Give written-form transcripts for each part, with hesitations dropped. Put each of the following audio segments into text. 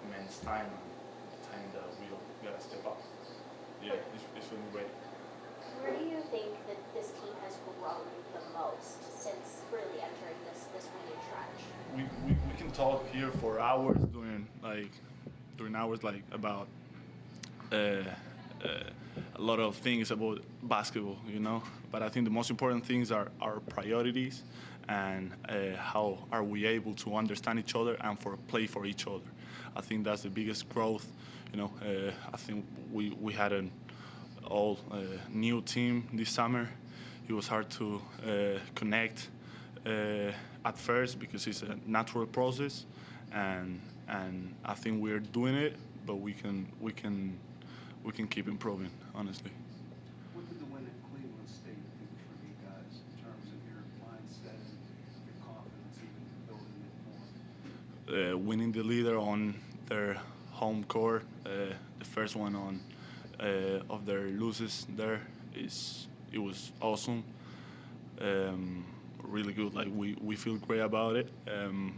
immense time and time that we gotta step up. Yeah, it's feeling great. Where do you think that this team has grown the most since really entering this winning stretch? We can talk here for hours during hours about a lot of things about basketball, But I think the most important things are our priorities and how are we able to understand each other and play for each other. I think that's the biggest growth. I think we had an all new team this summer. It was hard to connect at first because it's a natural process, and I think we're doing it, but we can keep improving, honestly. What did the win at Cleveland State do for you guys in terms of your mindset and your confidence even building it more? Winning the leader on their home court, the first one on of their losses there, it was awesome. Really good. We feel great about it, and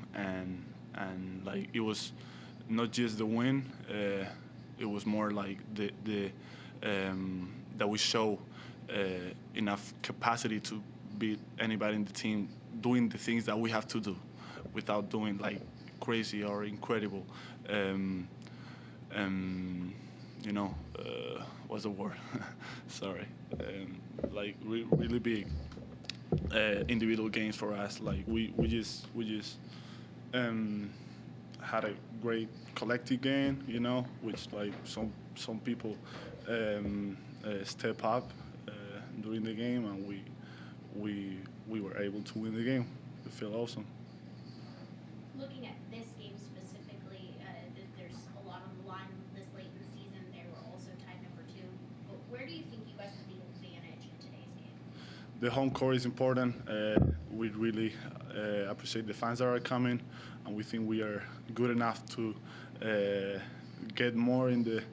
it was not just the win. It was more like the that we show enough capacity to beat anybody in the team doing the things that we have to do without doing crazy or incredible. What's the word? Sorry. Really big individual games for us. We just had a great collective game, which some people step up during the game, and we were able to win the game. We feel awesome. Looking at this game specifically, there's a lot on the line this late in the season. They were also tied number 2. But where do you think you guys have the advantage in today's game? The home court is important. We really appreciate the fans that are coming, and we think we are good enough to get more in the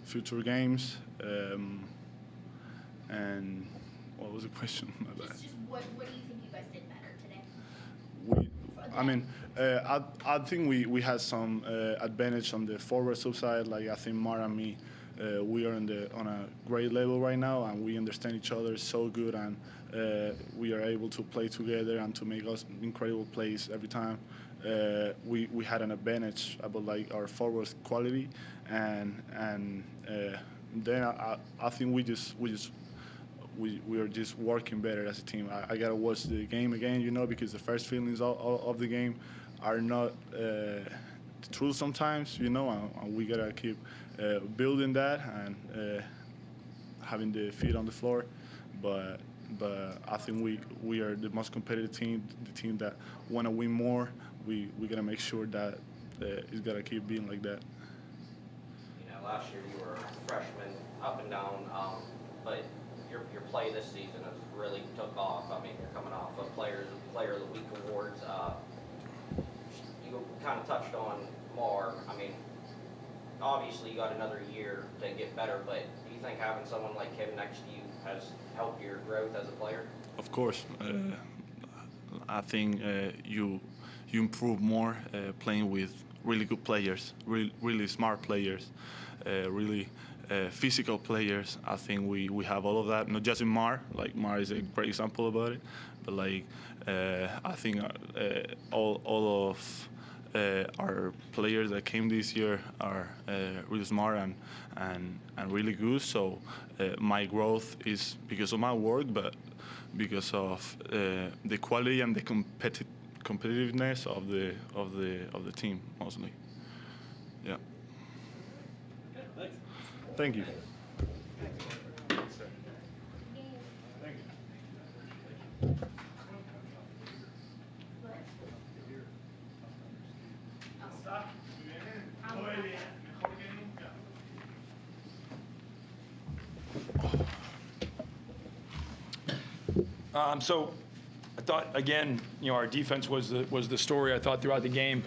future games. And what was the question? Just what do you think you guys did better today? I think we had some advantage on the forward side. I think Mara and me, we are on a great level right now, and we understand each other so good, and we are able to play together and to make us incredible plays every time. We had an advantage about our forward quality, and then I think we are just working better as a team. I gotta watch the game again, because the first feelings of the game are not the truth sometimes, and we gotta keep building that and having the feet on the floor. But I think we are the most competitive team, the team that want to win more. We gotta make sure that it's gotta keep being like that. Last year you were a freshman, up and down, but your play this season has really took off. I mean, you're coming off of Player of the Week awards. You kind of touched on Mar. I mean, obviously you got another year to get better, but do you think having someone like him next to you has helped your growth as a player? Of course. I think you improve more playing with really good players, really smart players, really physical players. I think we have all of that, not just in Mar. Mar is a great example about it, but I think all of our players that came this year are really smart and really good. So my growth is because of my work, but because of the quality and the competitiveness of the team mostly. Yeah. Thank you. So I thought, again, our defense was the story, I thought, throughout the game.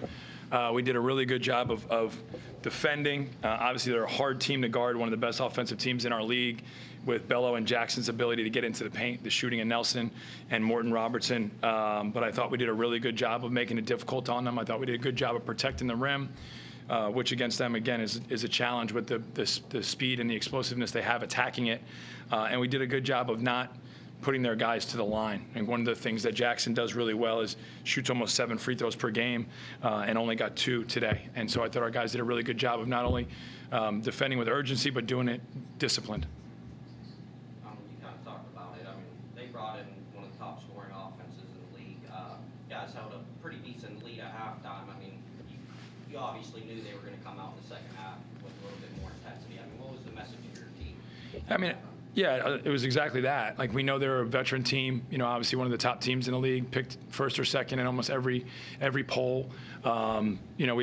We did a really good job of defending. Obviously, they're a hard team to guard, one of the best offensive teams in our league, with Bello and Jackson's ability to get into the paint, the shooting of Nelson and Morton Robertson. But I thought we did a really good job of making it difficult on them. I thought we did a good job of protecting the rim, which against them, again, is a challenge with the speed and the explosiveness they have attacking it. And we did a good job of not putting their guys to the line. And one of the things that Jackson does really well is shoots almost 7 free throws per game and only got 2 today. And so I thought our guys did a really good job of not only defending with urgency, but doing it disciplined. You kind of talked about it. I mean, they brought in one of the top scoring offenses in the league. Guys held a pretty decent lead at halftime. I mean, you obviously knew they were going to come out in the second half with a little bit more intensity. I mean, what was the message of your team? I mean, yeah, it was exactly that. Like, we know they're a veteran team, obviously one of the top teams in the league, picked first or second in almost every poll. We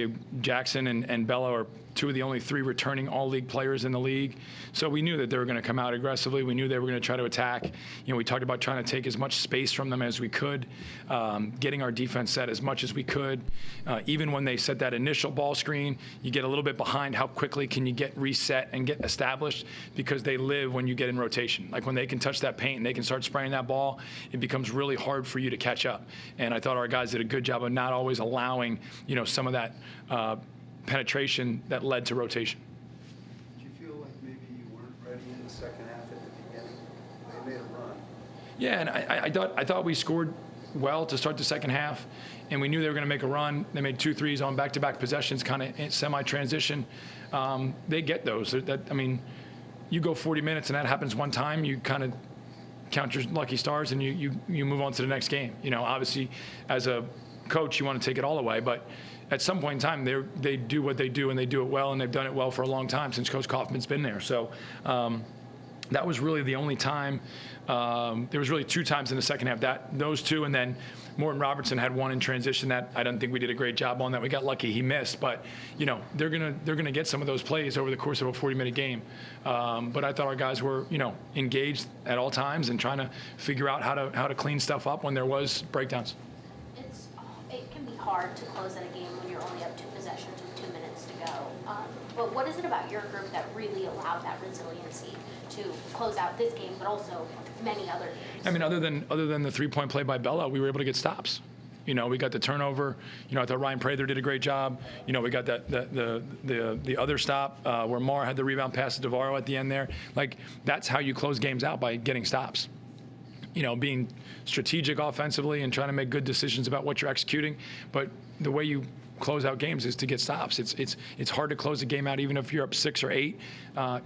have Jackson and Bello are 2 of the only 3 returning all-league players in the league. So we knew that they were going to come out aggressively. We knew they were going to try to attack. We talked about trying to take as much space from them as we could, getting our defense set as much as we could. Even when they set that initial ball screen, you get a little bit behind. How quickly can you get reset and get established? Because they live when you get in rotation. Like, when they can touch that paint and they can start spraying that ball, it becomes really hard for you to catch up. And I thought our guys did a good job of not always allowing, some of that penetration that led to rotation. Did you feel like maybe you weren't ready in the second half at the beginning? They made a run. Yeah, and I thought we scored well to start the second half, and we knew they were going to make a run. They made 2 threes on back-to-back possessions, kind of semi-transition. They get those. You go 40 minutes and that happens one time, you kind of count your lucky stars and you move on to the next game. Obviously, as a coach, you want to take it all away, but at some point in time, they do what they do, and they do it well, and they've done it well for a long time since Coach Kaufman's been there. So that was really the only time. There was really 2 times in the second half, those 2, and then Morton Robertson had 1 in transition that I don't think we did a great job on, that we got lucky he missed. But they're gonna get some of those plays over the course of a 40-minute game. But I thought our guys were engaged at all times and trying to figure out how to clean stuff up when there was breakdowns. It can be hard to close out a game when you're only up 2 possessions with 2 minutes to go. But what is it about your group that really allowed that resiliency to close out this game, but also many other games? I mean, other than the 3-point play by Bello, we were able to get stops. We got the turnover. I thought Ryan Prather did a great job. We got the other stop where Marr had the rebound pass to DeVaro at the end there. Like, that's how you close games out, by getting stops. Being strategic offensively and trying to make good decisions about what you're executing. But the way you close out games is to get stops. It's hard to close a game out even if you're up 6 or 8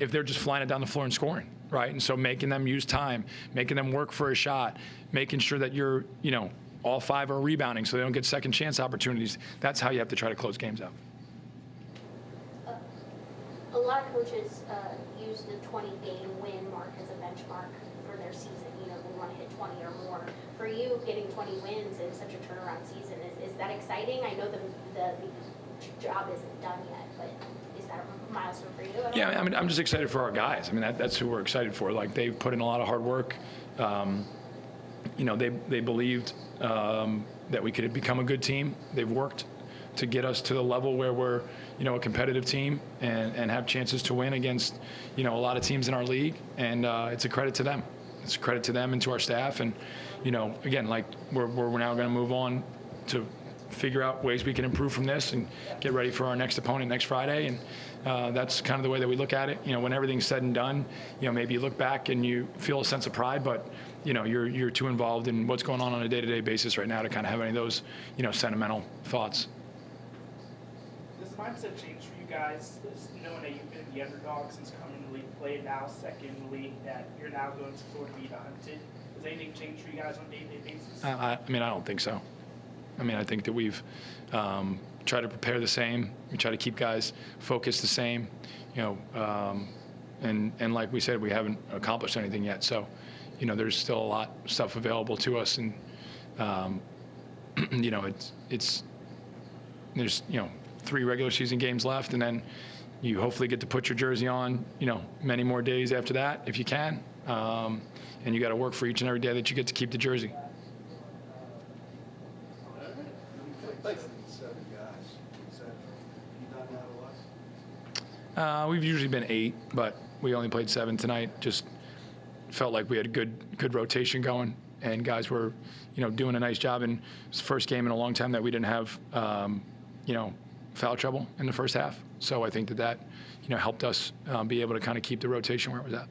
if they're just flying it down the floor and scoring, right? And so making them use time, making them work for a shot, making sure that you're, all 5 are rebounding so they don't get second chance opportunities. That's how you have to try to close games out. A lot of coaches use the 20-game win mark as a benchmark for their season. We want to hit 20 or more. For you, getting 20 wins in such a turnaround season, is that exciting? I know the job isn't done yet, but is that a milestone for you? Yeah, I mean, I'm just excited for our guys. I mean, that's who we're excited for. Like, they've put in a lot of hard work. They believed that we could become a good team. They've worked to get us to the level where we're, a competitive team and have chances to win against, a lot of teams in our league. And it's a credit to them. It's a credit to them and to our staff. And, again, like, we're now going to move on to figure out ways we can improve from this and get ready for our next opponent next Friday. And that's kind of the way that we look at it. When everything's said and done, maybe you look back and you feel a sense of pride, but, you're too involved in what's going on a day-to-day basis right now to kind of have any of those, sentimental thoughts. Does the mindset change for you guys, knowing that you've been the underdog since coming in the league, played now second in the league, that you're now going to sort of be the hunted? Does anything change for you guys on a day-to-day basis? I mean, I don't think so. I mean, I think that we've tried to prepare the same. We try to keep guys focused the same, and like we said, we haven't accomplished anything yet. So, there's still a lot of stuff available to us, and there's 3 regular season games left, and then you hopefully get to put your jersey on, many more days after that if you can, and you got to work for each and every day that you get to keep the jersey. Thanks. 7 guys. We've usually been 8, but we only played 7 tonight. Just felt like we had good rotation going, and guys were, doing a nice job. And it was the first game in a long time that we didn't have, foul trouble in the first half. So I think that helped us be able to kind of keep the rotation where it was at.